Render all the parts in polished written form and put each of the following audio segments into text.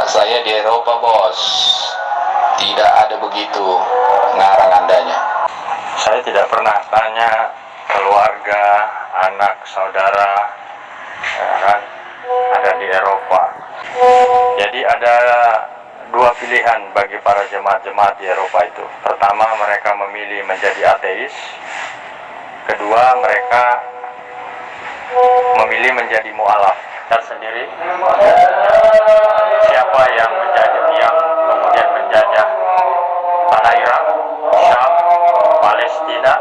saya di Eropa, bos. Tidak ada begitu ngarang andanya. Saya tidak pernah tanya keluarga, anak, saudara, ya kan, ada di Eropa. Jadi ada dua pilihan bagi para jemaat-jemaat di Eropa itu. Pertama, mereka memilih menjadi ateis. Kedua, mereka memilih menjadi mu'alaf. Lihat sendiri siapa yang kemudian menjajah tanah Irak, Syam, Palestina.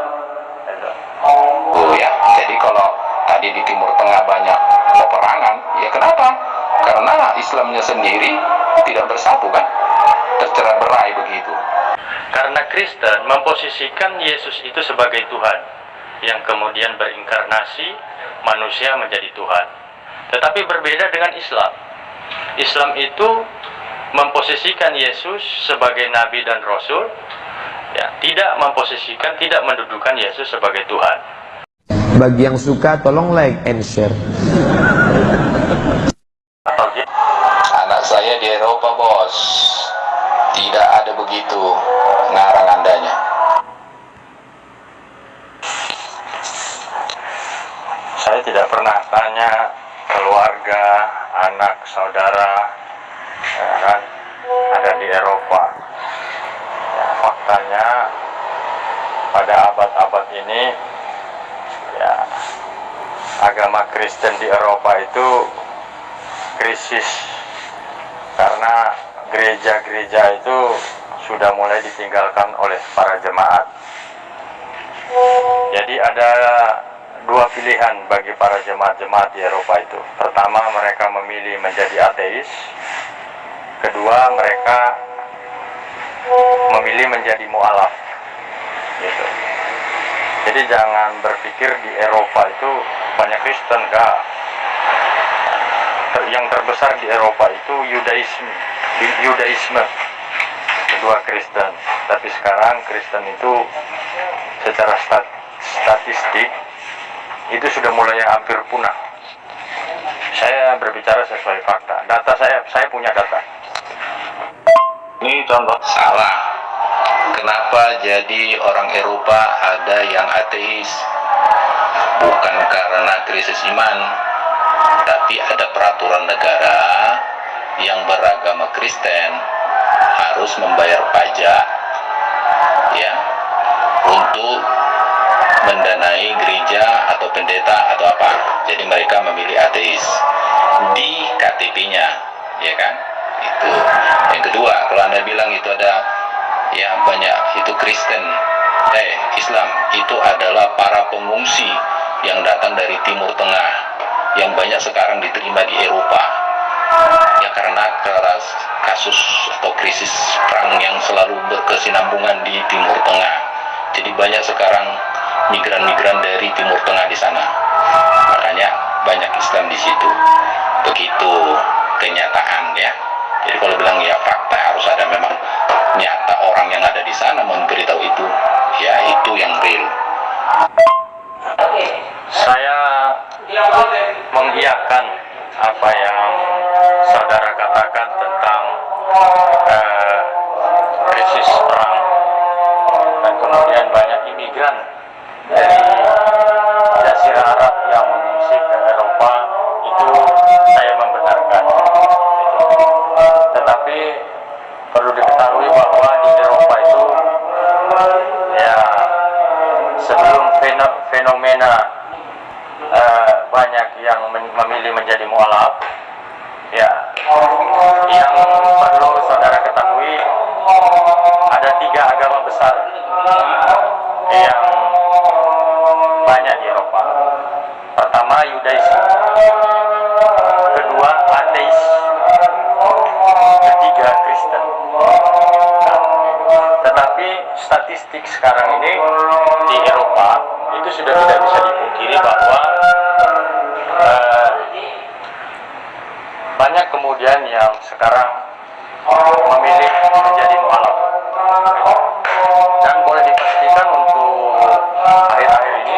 Oh ya, jadi kalau tadi di Timur Tengah banyak peperangan, ya kenapa? Karena Islamnya sendiri tidak bersatu kan, tercerai-berai begitu. Karena Kristen memposisikan Yesus itu sebagai Tuhan yang kemudian berinkarnasi, manusia menjadi Tuhan. Tetapi berbeda dengan Islam. Islam itu memposisikan Yesus sebagai Nabi dan Rasul, ya, tidak memposisikan, tidak mendudukan Yesus sebagai Tuhan. Bagi yang suka tolong like and share. Anak saya di Eropa, bos. Tidak ada begitu ngarang andanya. Saya tidak pernah tanya keluarga, anak, saudara, ya kan, ada di Eropa. Ya, faktanya pada abad-abad ini, ya, agama Kristen di Eropa itu krisis karena gereja-gereja itu sudah mulai ditinggalkan oleh para jemaat. Jadi ada dua pilihan bagi para jemaat-jemaat di Eropa itu. Pertama, mereka memilih menjadi ateis. Kedua, mereka memilih menjadi mu'alaf. Gitu. Jadi jangan berpikir di Eropa itu banyak Kristen, enggak. Yang terbesar di Eropa itu Yudaisme, kedua Kristen. Tapi sekarang Kristen itu secara statistik itu sudah mulai hampir punah. Saya berbicara sesuai fakta. Data saya punya data. Ini contoh salah. Kenapa jadi orang Eropa ada yang ateis? Bukan karena krisis iman, tapi ada peraturan negara yang beragama Kristen harus membayar pajak, ya, untuk mendanai gereja atau pendeta atau apa. Jadi mereka memilih ateis di KTP-nya, ya kan? Itu. Yang kedua, kalau Anda bilang itu ada ya banyak itu Kristen, Islam, itu adalah para pengungsi yang datang dari Timur Tengah yang banyak sekarang diterima di Eropa. Ya karena kasus atau krisis perang yang selalu berkesinambungan di Timur Tengah. Jadi banyak sekarang migran-migran dari Timur Tengah di sana. Makanya banyak Islam di situ. Begitu kenyataan, ya. Jadi kalau bilang ya fakta, harus ada memang nyata orang yang ada di sana memberitahu itu. Ya itu yang real. Saya mengiyakan apa yang saudara katakan tentang krisis perang dan kemudian banyak imigran dari Jazirah Arab yang mengungsi ke Eropa. Itu saya membenarkan. Tetapi perlu diketahui bahwa di Eropa itu ya sebelum fenomena banyak yang memilih menjadi mu'alaf, ya, yang perlu saudara ketahui ada 3 agama besar yang banyak di Eropa. Pertama, Yudaisme. Kedua, ateis. Ketiga, Kristen. Nah, tetapi statistik sekarang ini di Eropa itu sudah tidak bisa dipungkiri bahwa banyak kemudian yang sekarang memilih menjadi mu'alaf. Dan boleh dipastikan untuk akhir-akhir ini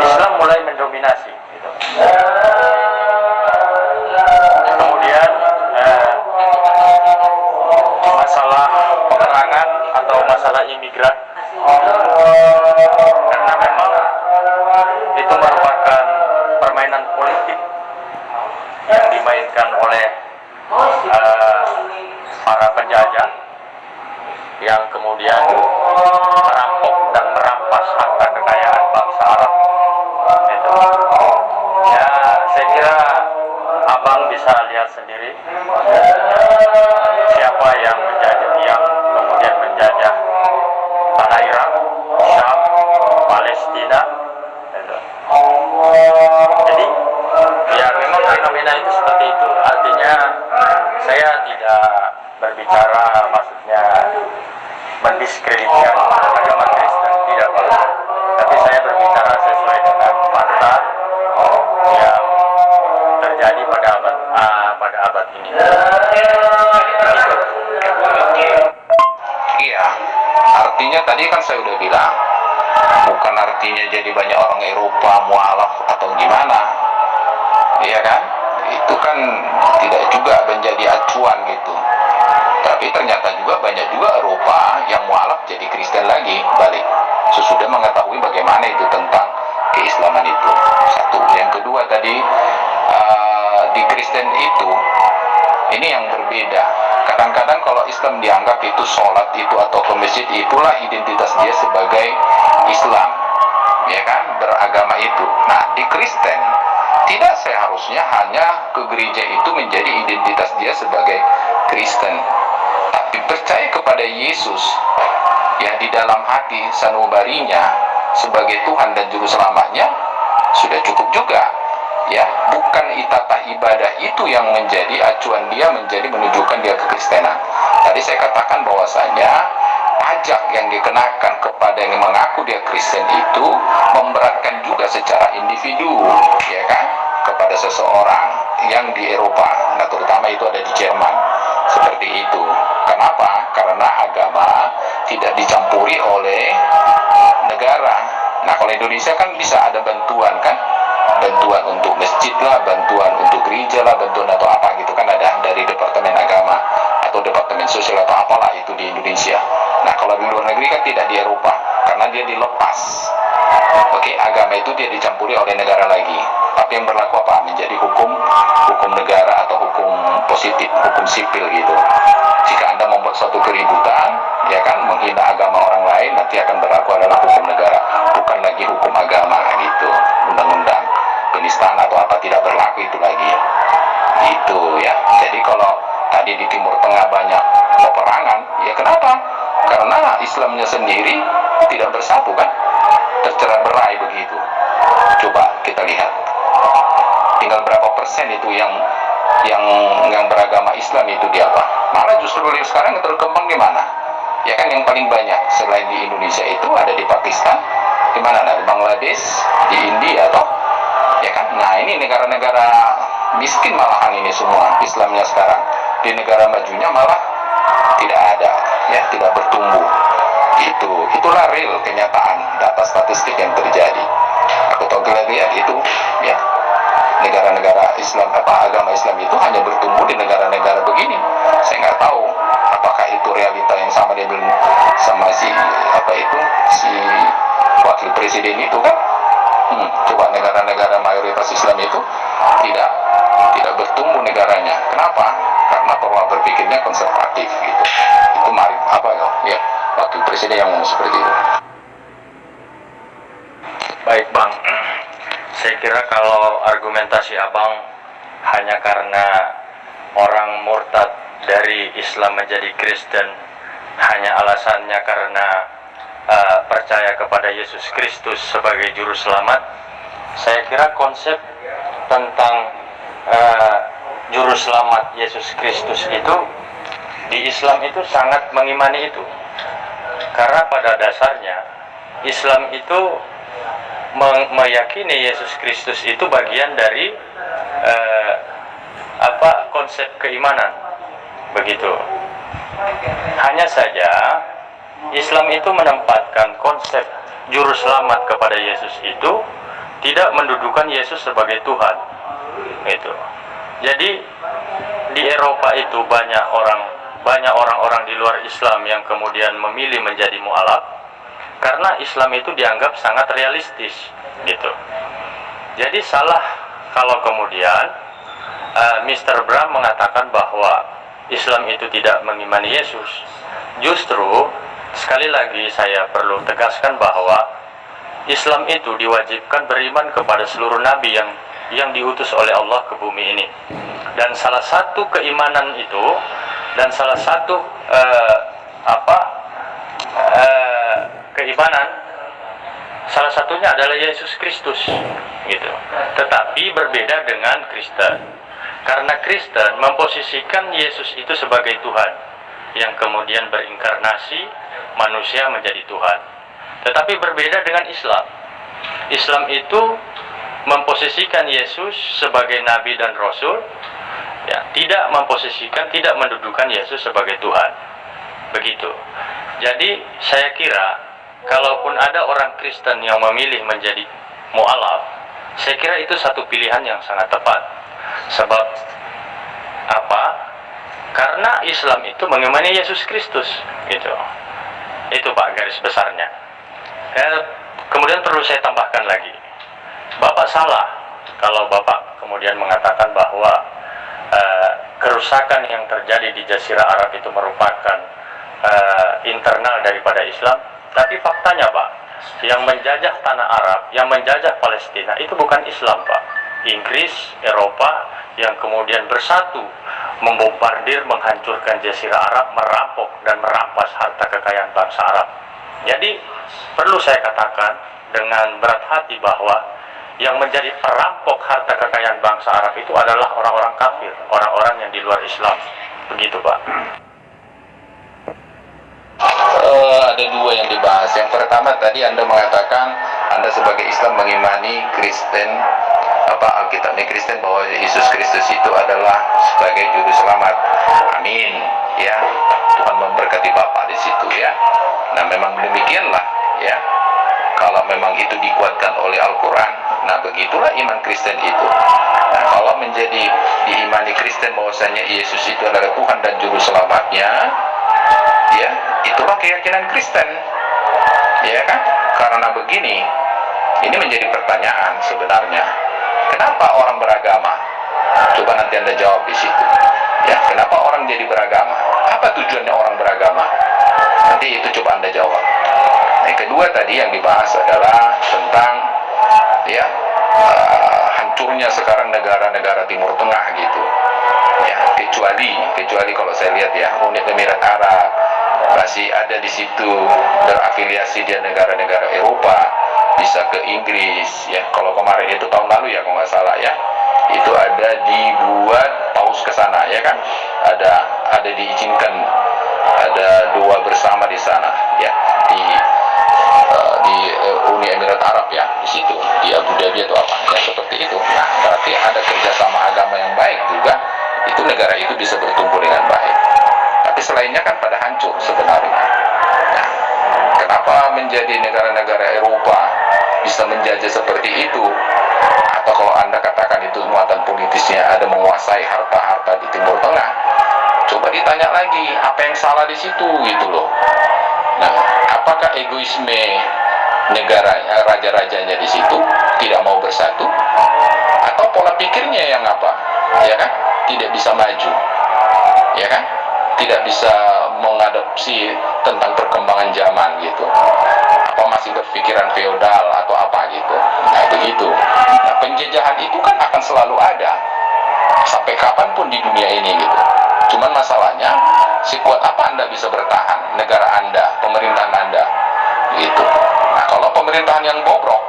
Islam mulai mendominasi gitu. Kemudian yang dimainkan oleh para penjajah yang kemudian merampok dan merampas harta kekayaan bangsa Arab. Itu. Ya, saya kira abang bisa lihat sendiri siapa yang kemudian menjajah tanah Irak, Syam, Palestina. Itu. Jadi ya memang fenomena itu seperti itu. Artinya saya tidak berbicara maksudnya mendiskreditkan agama Kristen, tidak Pak. Tapi saya berbicara sesuai dengan fakta yang terjadi pada abad ini. Iya, artinya tadi kan saya udah bilang, bukan artinya jadi banyak orang Eropa mualaf atau gimana, iya kan? Itu kan tidak juga menjadi acuan gitu. Tapi ternyata juga banyak juga Eropa yang mualaf jadi Kristen lagi balik, sesudah mengetahui bagaimana itu tentang keislaman itu. Satu, yang kedua tadi di Kristen itu ini yang berbeda. Kadang-kadang kalau Islam dianggap itu sholat itu atau ke masjid, itulah identitas dia sebagai Islam, ya kan, beragama itu. Nah, di Kristen tidak seharusnya hanya ke gereja itu menjadi identitas dia sebagai Kristen, tapi percaya kepada Yesus yang di dalam hati sanubarinya sebagai Tuhan dan Juru Selamatnya sudah cukup juga. Ya, bukan itatah ibadah itu yang menjadi acuan dia menunjukkan dia kekristenan. Tadi saya katakan bahwasanya pajak yang dikenakan kepada yang mengaku dia Kristen itu memberatkan juga secara individu, ya kan, kepada seseorang yang di Eropa, nah terutama itu ada di Jerman, seperti itu. Kenapa? Karena agama tidak dicampuri oleh negara. Nah, kalau Indonesia kan bisa ada bantuan kan, bantuan untuk masjid lah, bantuan untuk gereja lah, bantuan atau apa gitu kan ada dari Departemen Agama atau Departemen Sosial atau apalah itu di Indonesia. Nah, kalau di luar negeri kan tidak, di Eropa, karena dia dilepas. Oke, agama itu dia dicampuri oleh negara lagi. Tapi yang berlaku apa? Menjadi hukum negara atau hukum positif, hukum sipil gitu. Jika Anda membuat suatu keributan, ya kan, menghina agama orang lain, nanti akan berlaku adalah hukum negara, bukan lagi hukum agama gitu. Undang-undang penistaan atau apa tidak berlaku itu lagi. Itu ya. Jadi kalau tadi di Timur Tengah banyak peperangan, ya kenapa? Karena Islamnya sendiri tidak bersatu kan, tercerai berai begitu. Coba kita lihat, tinggal berapa persen itu yang beragama Islam itu di apa? Malah justru sekarang yang terkembang di mana? Ya kan, yang paling banyak selain di Indonesia itu ada di Pakistan, di mana? Di Bangladesh, di India toh, ya kan? Nah, ini negara-negara miskin malahan ini semua Islamnya sekarang. Di negara majunya malah tidak ada, ya, tidak bertumbuh. Itulah real kenyataan data statistik yang terjadi. Aku tahu lihat itu, ya, negara-negara Islam agama Islam itu hanya bertumbuh di negara-negara begini. Saya nggak tahu apakah itu realita yang sama dengan sama si wakil presiden itu kan. Coba negara-negara mayoritas Islam itu tidak bertumbuh negaranya. Kenapa? Karena pola berpikirnya konservatif gitu. Itu ya, wakil presiden yang seperti itu. Baik Bang, saya kira kalau argumentasi Abang hanya karena orang murtad dari Islam menjadi Kristen hanya alasannya karena percaya kepada Yesus Kristus sebagai juru selamat, saya kira konsep tentang juru selamat Yesus Kristus itu di Islam itu sangat mengimani itu, karena pada dasarnya Islam itu meyakini Yesus Kristus itu bagian dari konsep keimanan begitu. Hanya saja Islam itu menempatkan konsep juru selamat kepada Yesus itu tidak mendudukan Yesus sebagai Tuhan itu. Jadi di Eropa itu banyak orang-orang di luar Islam yang kemudian memilih menjadi mualaf karena Islam itu dianggap sangat realistis gitu. Jadi salah kalau kemudian Mr. Bram mengatakan bahwa Islam itu tidak mengimani Yesus, justru sekali lagi saya perlu tegaskan bahwa Islam itu diwajibkan beriman kepada seluruh nabi yang diutus oleh Allah ke bumi ini. Dan salah satu keimanan itu, dan salah satu keimanan, salah satunya adalah Yesus Kristus, gitu. Tetapi berbeda dengan Kristen, karena Kristen memposisikan Yesus itu sebagai Tuhan yang kemudian berinkarnasi, manusia menjadi Tuhan. Tetapi berbeda dengan Islam. Islam itu memposisikan Yesus sebagai Nabi dan Rasul, ya, tidak memposisikan, tidak mendudukan Yesus sebagai Tuhan. Begitu. Jadi saya kira, kalaupun ada orang Kristen yang memilih menjadi mu'alaf, saya kira itu satu pilihan yang sangat tepat. Sebab apa? Karena Islam itu mengimani Yesus Kristus, gitu. Itu Pak garis besarnya. Kemudian perlu saya tambahkan lagi, Bapak salah kalau Bapak kemudian mengatakan bahwa kerusakan yang terjadi di Jazirah Arab itu merupakan internal daripada Islam. Tapi faktanya Pak, yang menjajah tanah Arab, yang menjajah Palestina itu bukan Islam Pak. Inggris, Eropa yang kemudian bersatu membombardir, menghancurkan Jazirah Arab, merampok dan merampas harta kekayaan bangsa Arab. Jadi perlu saya katakan dengan berat hati bahwa yang menjadi perampok harta kekayaan bangsa Arab itu adalah orang-orang kafir, orang-orang yang di luar Islam. Begitu Pak. Ada dua yang dibahas. Yang pertama tadi Anda mengatakan Anda sebagai Islam mengimani Kristen, Alkitabnya Kristen, bahwa Yesus Kristus itu adalah sebagai juru selamat. Amin. Ya, Tuhan memberkati Bapak di situ ya. Nah, memang demikianlah ya. Kalau memang itu dikuatkan oleh Al-Quran, nah begitulah iman Kristen itu. Nah, kalau menjadi diimani Kristen bahwasanya Yesus itu adalah Tuhan dan juru selamatnya, ya, itulah keyakinan Kristen. Ya kan? Karena begini, ini menjadi pertanyaan sebenarnya. Kenapa orang beragama? Coba nanti Anda jawab di situ. Ya, kenapa orang jadi beragama? Apa tujuannya orang beragama? Nanti itu coba Anda jawab. Yang kedua tadi yang dibahas adalah tentang ya hancurnya sekarang negara-negara Timur Tengah gitu. Ya, kecuali kalau saya lihat ya, Uni Emirat Arab masih ada di situ, berafiliasi dia negara-negara Eropa, bisa ke Inggris ya. Kalau kemarin itu tahun lalu ya kalau nggak salah ya, itu ada dibuat paus ke sana ya kan, ada diizinkan, ada doa bersama di sana ya, di Uni Emirat Arab ya, di situ di Abu Dhabi atau apa ya, seperti itu. Nah, berarti ada kerjasama agama yang baik juga, itu negara itu bisa bertumbuh dengan baik. Tapi selainnya kan pada hancur sebenarnya. Nah, kenapa menjadi negara-negara Eropa bisa menjajah seperti itu? Atau kalau Anda katakan itu muatan politisnya ada menguasai harta-harta di Timur Tengah, coba ditanya lagi, apa yang salah di situ gitu loh. Nah, apakah egoisme negara raja-rajanya di situ tidak mau bersatu, atau pola pikirnya yang apa, ya kan, tidak bisa maju, ya kan, tidak bisa mengadopsi tentang perkembangan zaman gitu, apa masih berpikiran feodal atau apa gitu. Nah begitu. Nah, penjajahan itu kan akan selalu ada sampai kapanpun di dunia ini gitu. Cuman masalahnya, sekuat apa Anda bisa bertahan, negara Anda, pemerintahan Anda gitu. Nah, kalau pemerintahan yang bobrok,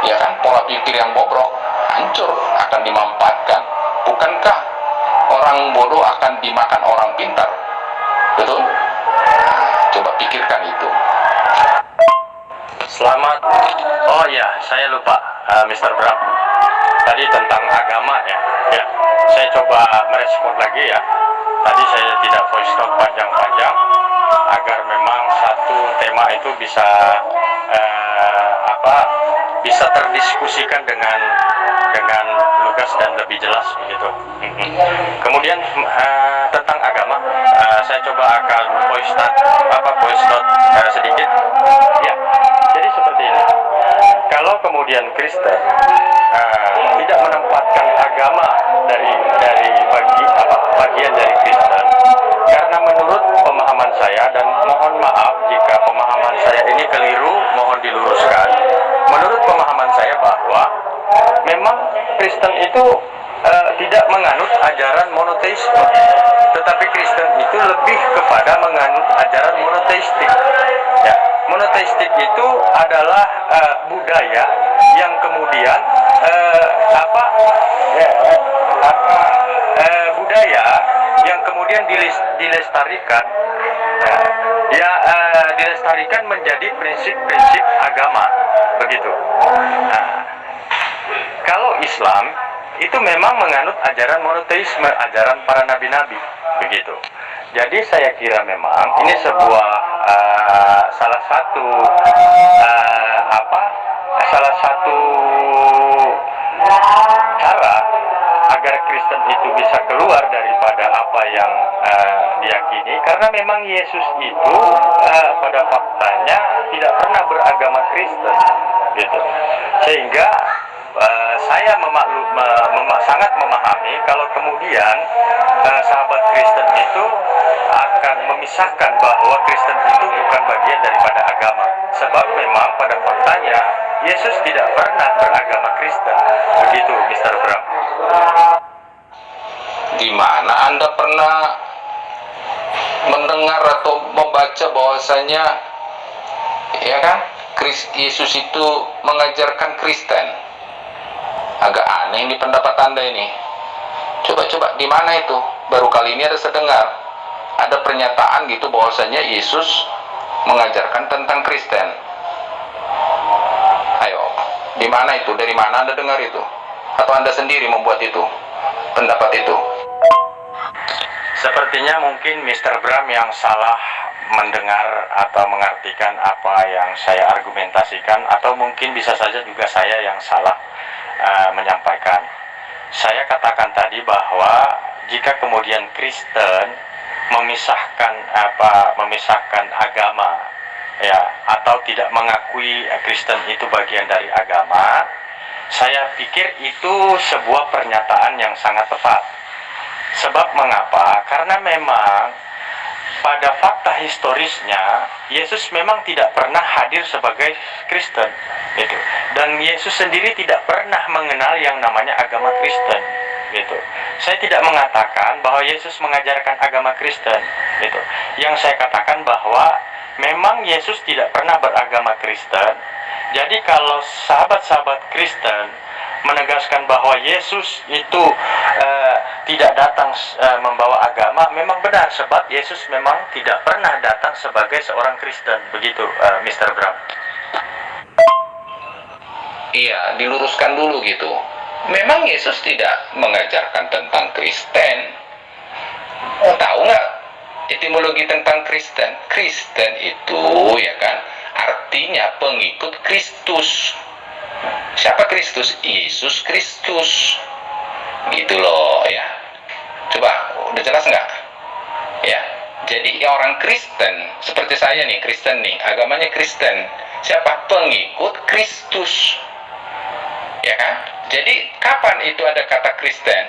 ya kan, pola pikir yang bobrok, hancur, akan dimanfaatkan. Bukankah orang bodoh akan dimakan orang pintar? Betul? Nah, coba pikirkan itu. Selamat. Oh ya, saya lupa, Mr. Bram. Tadi tentang agama ya. Ya, saya coba merespon lagi ya. Tadi saya tidak voice note panjang-panjang agar memang satu tema itu bisa bisa terdiskusikan dengan lugas dan lebih jelas begitu. Kemudian tentang agama, saya coba akan voice note sedikit. Ya, jadi seperti ini. Kalau kemudian Kristen tidak menempatkan agama Kristen itu tidak menganut ajaran monoteisme, tetapi Kristen itu lebih kepada menganut ajaran monoteistik. Ya, monoteistik itu adalah budaya yang kemudian budaya yang kemudian dilestarikan, dilestarikan menjadi prinsip-prinsip agama, begitu. Nah, kalau Islam itu memang menganut ajaran monoteisme, ajaran para nabi-nabi, begitu. Jadi saya kira memang ini sebuah salah satu cara agar Kristen itu bisa keluar daripada apa yang diyakini, karena memang Yesus itu pada faktanya tidak pernah beragama Kristen, gitu. Sehingga saya sangat memahami kalau kemudian sahabat Kristen itu akan memisahkan bahwa Kristen itu bukan bagian daripada agama, sebab memang pada faktanya Yesus tidak pernah beragama Kristen, begitu, Mr. Bram. Di mana Anda pernah mendengar atau membaca bahwasanya, ya kan, Yesus itu mengajarkan Kristen? Agak aneh ini pendapat Anda ini. Coba di mana itu? Baru kali ini ada sedengar, ada pernyataan gitu bahwasanya Yesus mengajarkan tentang Kristen. Ayo, di mana itu? Dari mana Anda dengar itu? Atau Anda sendiri membuat itu, pendapat itu? Sepertinya mungkin Mr. Bram yang salah mendengar atau mengartikan apa yang saya argumentasikan, atau mungkin bisa saja juga saya yang salah menyampaikan. Saya katakan tadi bahwa jika kemudian Kristen memisahkan agama, ya, atau tidak mengakui Kristen itu bagian dari agama, saya pikir itu sebuah pernyataan yang sangat tepat. Sebab mengapa? Karena memang pada fakta historisnya Yesus memang tidak pernah hadir sebagai Kristen, gitu. Dan Yesus sendiri tidak pernah mengenal yang namanya agama Kristen, gitu. Saya tidak mengatakan bahwa Yesus mengajarkan agama Kristen, gitu. Yang saya katakan bahwa memang Yesus tidak pernah beragama Kristen. Jadi kalau sahabat-sahabat Kristen menegaskan bahwa Yesus itu tidak datang membawa agama, memang benar, sebab Yesus memang tidak pernah datang sebagai seorang Kristen, begitu, Mr. Bram. Iya, diluruskan dulu gitu. Memang Yesus tidak mengajarkan tentang Kristen. Tahu nggak etimologi tentang Kristen? Kristen itu, ya kan, artinya pengikut Kristus. Siapa Kristus? Yesus Kristus. Gitu loh, ya. Coba, udah jelas nggak? Ya, jadi orang Kristen seperti saya nih, Kristen nih, agamanya Kristen. Siapa? Pengikut Kristus. Ya kan? Jadi kapan itu ada kata Kristen?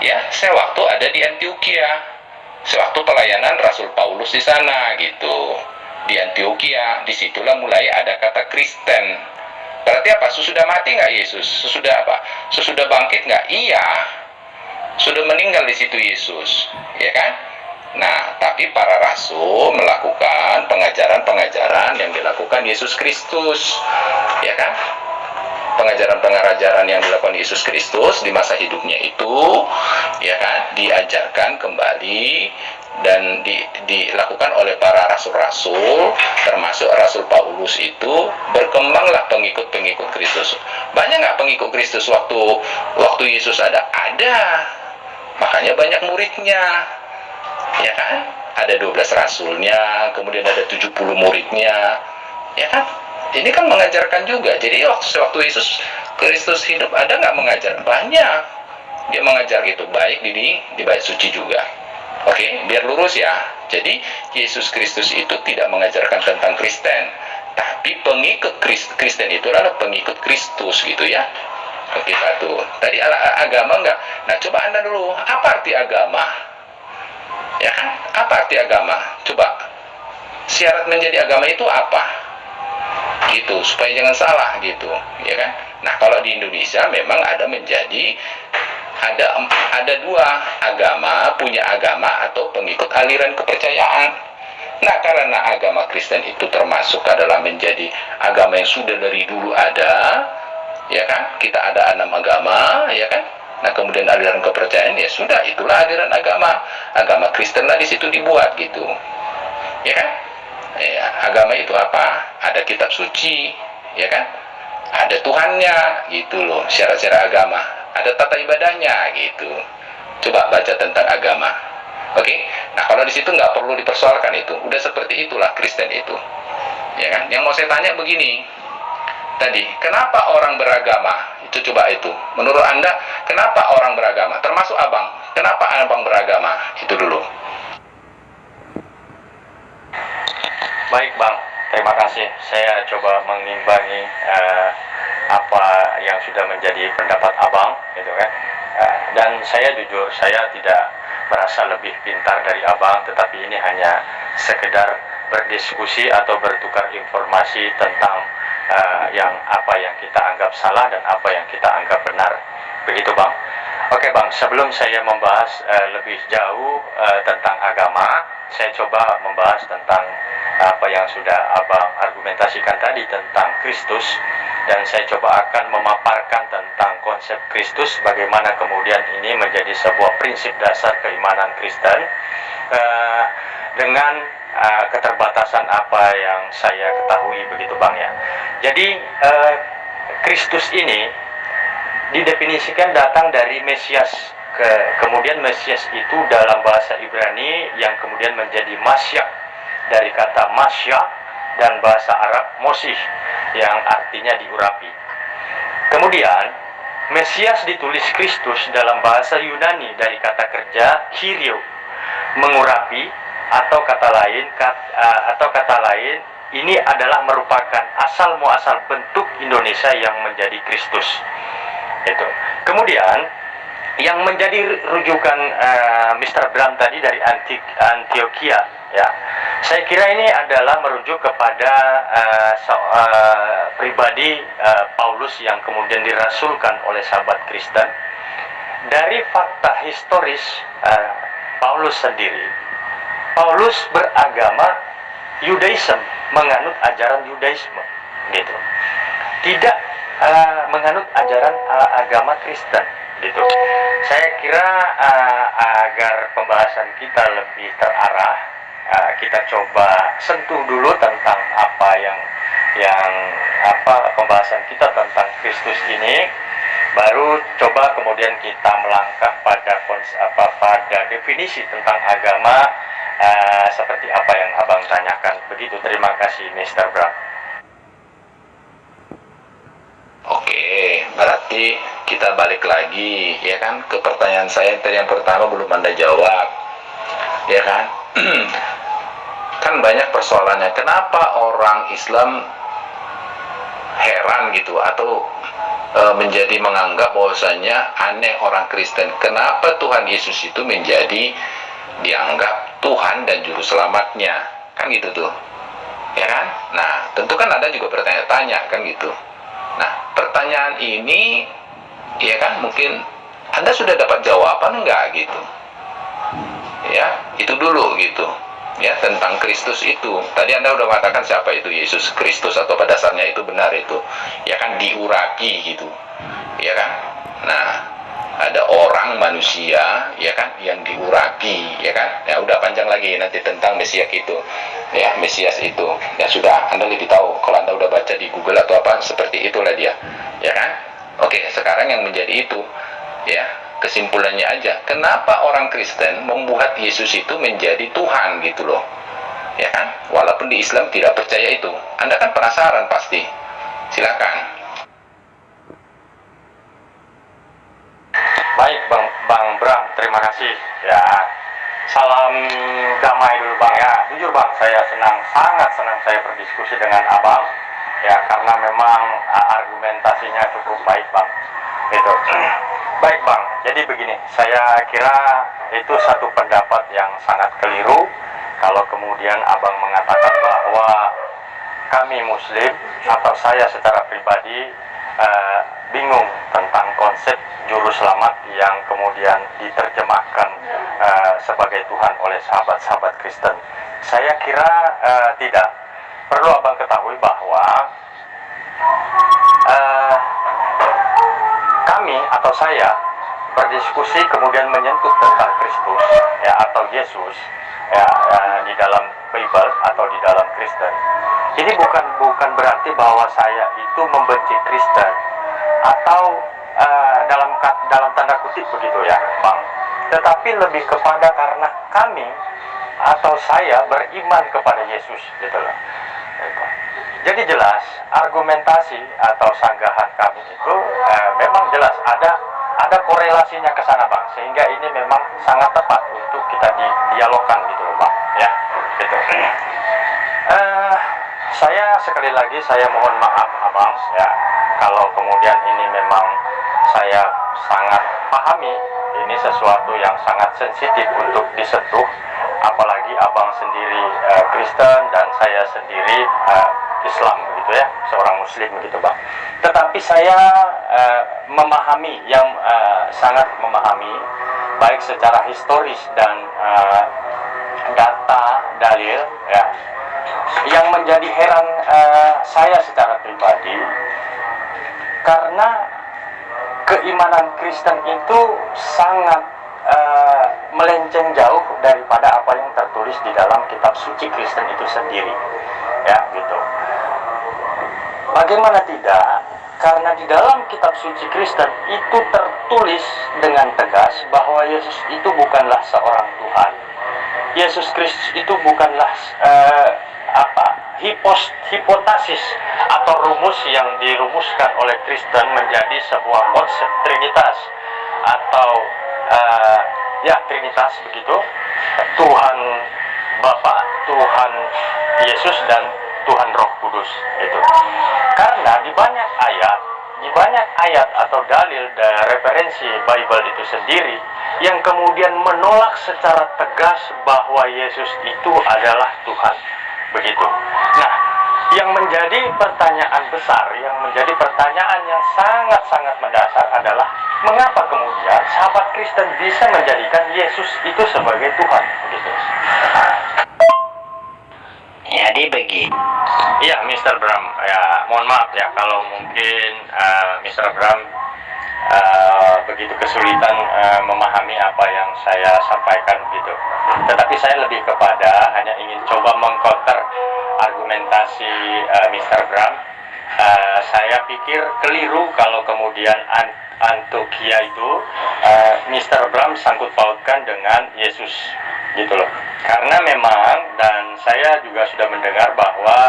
Ya, sewaktu ada di Antioquia, sewaktu pelayanan Rasul Paulus di sana, gitu. Di Antioquia, disitulah mulai ada kata Kristen. Berarti apa? Sesudah mati nggak Yesus? Sesudah apa? Sesudah bangkit nggak? Iya. Sudah meninggal di situ Yesus, ya kan? Nah, tapi para rasul melakukan pengajaran-pengajaran yang dilakukan Yesus Kristus, ya kan? Pengajaran-pengajaran yang dilakukan Yesus Kristus di masa hidupnya itu, ya kan, diajarkan kembali dan dilakukan oleh para rasul-rasul, termasuk Rasul Paulus itu. Berkembanglah pengikut-pengikut Kristus. Banyak nggak pengikut Kristus waktu Yesus ada? Ada. Makanya banyak muridnya, ya kan? Ada 12 rasulnya, kemudian ada 70 muridnya, ya kan? Ini kan mengajarkan juga. Jadi waktu Yesus Kristus hidup, ada nggak mengajar? Banyak. Dia mengajar gitu, baik di bait suci juga. Oke, biar lurus ya. Jadi Yesus Kristus itu tidak mengajarkan tentang Kristen, tapi pengikut Kristen itu adalah pengikut Kristus, gitu ya. Oke, satu. Tadi agama nggak? Nah, coba Anda dulu, apa arti agama? Ya kan? Apa arti agama? Coba. Syarat menjadi agama itu apa? Gitu, supaya jangan salah gitu, ya kan? Nah, kalau di Indonesia memang ada dua agama, punya agama atau pengikut aliran kepercayaan. Nah, karena agama Kristen itu termasuk adalah menjadi agama yang sudah dari dulu ada, ya kan? Kita ada 6 agama, ya kan? Nah, kemudian aliran kepercayaan, ya sudah, itulah aliran agama. Agama Kristen lah di situ dibuat gitu, ya kan? Ya, agama itu apa? Ada kitab suci, ya kan? Ada Tuhannya, gitu loh. Syarat-syarat agama, ada tata ibadahnya, gitu. Coba baca tentang agama. Oke, nah kalau di situ nggak perlu dipersoalkan itu, udah seperti itulah Kristen itu, ya kan? Yang mau saya tanya begini, tadi, kenapa orang beragama? Itu coba itu, menurut Anda, kenapa orang beragama? Termasuk abang, kenapa abang beragama? Itu dulu. Baik Bang, terima kasih. Saya coba mengimbangi apa yang sudah menjadi pendapat Abang, gitu kan. Dan saya jujur, saya tidak merasa lebih pintar dari Abang, tetapi ini hanya sekedar berdiskusi atau bertukar informasi tentang apa yang kita anggap salah dan apa yang kita anggap benar. Begitu Bang. Oke Bang, sebelum saya membahas lebih jauh tentang agama, saya coba membahas tentang apa yang sudah Abang argumentasikan tadi tentang Kristus, dan saya coba akan memaparkan tentang konsep Kristus, bagaimana kemudian ini menjadi sebuah prinsip dasar keimanan Kristen dengan keterbatasan apa yang saya ketahui, begitu Bang ya. Jadi Kristus ini didefinisikan datang dari Mesias, kemudian Mesias itu dalam bahasa Ibrani yang kemudian menjadi Masya, dari kata Masya, dan bahasa Arab Mosih yang artinya diurapi. Kemudian Mesias ditulis Kristus dalam bahasa Yunani dari kata kerja Kyrio, mengurapi, atau kata lain ini adalah merupakan asal muasal bentuk Indonesia yang menjadi Kristus. Itu. Kemudian yang menjadi rujukan Mr. Bram tadi dari Antioquia, ya, saya kira ini adalah merujuk kepada pribadi Paulus yang kemudian dirasulkan oleh sahabat Kristen. Dari fakta historis Paulus sendiri, Paulus beragama Yudaism, menganut ajaran Yudaisme, gitu. Tidak menganut ajaran agama Kristen, gitu. Saya kira agar pembahasan kita lebih terarah, kita coba sentuh dulu tentang pembahasan kita tentang Kristus ini, baru coba kemudian kita melangkah pada definisi tentang agama seperti apa yang Abang tanyakan. Begitu, terima kasih Mr. Bram. Oke, berarti kita balik lagi, ya kan, ke pertanyaan saya yang pertama belum Anda jawab, ya kan? Kan banyak persoalannya. Kenapa orang Islam heran gitu, atau menjadi menganggap bahwasanya aneh orang Kristen? Kenapa Tuhan Yesus itu menjadi dianggap Tuhan dan Juru Selamatnya? Kan gitu tuh, ya kan? Nah, tentu kan Anda juga bertanya-tanya, kan gitu. Nah, pertanyaan ini, ya kan, mungkin Anda sudah dapat jawaban enggak gitu? Ya, itu dulu gitu. Ya, tentang Kristus itu. Tadi Anda udah mengatakan siapa itu Yesus Kristus, atau pada dasarnya itu benar itu. Ya kan, diurapi gitu. Ya kan? Nah, ada orang manusia, ya kan, yang diurapi, ya kan? Ya udah, panjang lagi nanti tentang Mesias itu. Ya, Mesias itu. Ya sudah, Anda lebih tahu kalau Anda udah baca di Google atau apa, seperti itulah dia. Ya kan? Oke, sekarang yang menjadi itu, ya, kesimpulannya aja, kenapa orang Kristen membuat Yesus itu menjadi Tuhan gitu loh, ya kan? Walaupun di Islam tidak percaya itu. Anda kan penasaran pasti. Silakan. Baik Bang Bram, terima kasih ya. Salam damai dulu Bang ya. Jujur Bang, saya sangat senang saya berdiskusi dengan Abang ya, karena memang argumentasinya cukup baik Bang. Itu. Baik Bang, jadi begini, saya kira itu satu pendapat yang sangat keliru kalau kemudian Abang mengatakan bahwa kami Muslim atau saya secara pribadi bingung tentang konsep juru selamat yang kemudian diterjemahkan sebagai Tuhan oleh sahabat-sahabat Kristen. Saya kira tidak. Perlu abang ketahui bahwa kami atau saya berdiskusi kemudian menyentuh tentang Kristus ya atau Yesus ya, di dalam Bible atau di dalam Kristen. Ini bukan berarti bahwa saya itu membenci Kristen atau dalam tanda kutip begitu ya, Bang. Tetapi lebih kepada karena kami atau saya beriman kepada Yesus gitu loh. Jadi jelas argumentasi atau sanggahan kami itu memang jelas ada korelasinya ke sana, Bang, sehingga ini memang sangat tepat untuk kita dialogkan gitu loh, Bang, ya gitu. Saya sekali lagi saya mohon maaf abang ya kalau kemudian ini memang saya sangat pahami ini sesuatu yang sangat sensitif untuk disentuh, apalagi abang sendiri Kristen dan saya sendiri Islam begitu ya, seorang Muslim begitu, Bang. Tetapi saya memahami sangat memahami baik secara historis dan data dalil ya. Yang menjadi heran saya secara pribadi karena keimanan Kristen itu sangat melenceng jauh daripada apa yang tertulis di dalam kitab suci Kristen itu sendiri ya gitu. Bagaimana tidak? Karena di dalam kitab suci Kristen itu tertulis dengan tegas bahwa Yesus itu bukanlah seorang Tuhan. Yesus Kristus itu bukanlah hipotesis atau rumus yang dirumuskan oleh Kristen menjadi sebuah konsep Trinitas atau Trinitas begitu, Tuhan Bapa, Tuhan Yesus dan Tuhan Roh Kudus itu. Karena di banyak ayat atau dalil dan referensi Bible itu sendiri yang kemudian menolak secara tegas bahwa Yesus itu adalah Tuhan. Begitu. Nah, yang menjadi pertanyaan besar, yang menjadi pertanyaan yang sangat-sangat mendasar adalah mengapa kemudian sahabat Kristen bisa menjadikan Yesus itu sebagai Tuhan, begitu. Jadi begitu. Iya, Mr. Bram. Ya, mohon maaf ya kalau mungkin Mr. Bram begitu kesulitan memahami apa yang saya sampaikan begitu. Tetapi saya lebih kepada hanya ingin coba mengcounter argumentasi Mr. Bram. Saya pikir keliru kalau kemudian Antioquia itu Mr. Bram sangkut pautkan dengan Yesus gitu loh. Karena memang dan saya juga sudah mendengar bahwa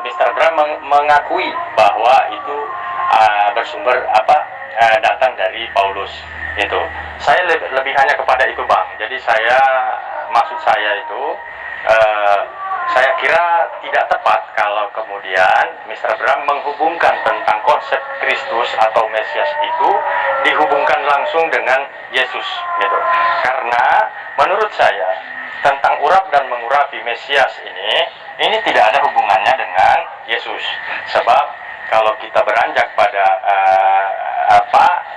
Mr. Bram mengakui bahwa itu bersumber datang dari Paulus itu. Saya lebih hanya kepada itu, Bang. Jadi maksud saya itu saya kira tidak tepat kalau kemudian Mr. Bram menghubungkan tentang konsep Kristus atau Mesias itu dihubungkan langsung dengan Yesus gitu. Karena menurut saya tentang urap dan mengurapi Mesias ini tidak ada hubungannya dengan Yesus. Sebab kalau kita beranjak pada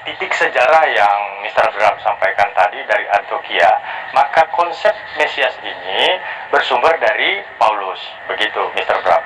titik sejarah yang Mr. Bram sampaikan tadi dari Antioquia, maka konsep Mesias ini bersumber dari Paulus, begitu Mr. Bram.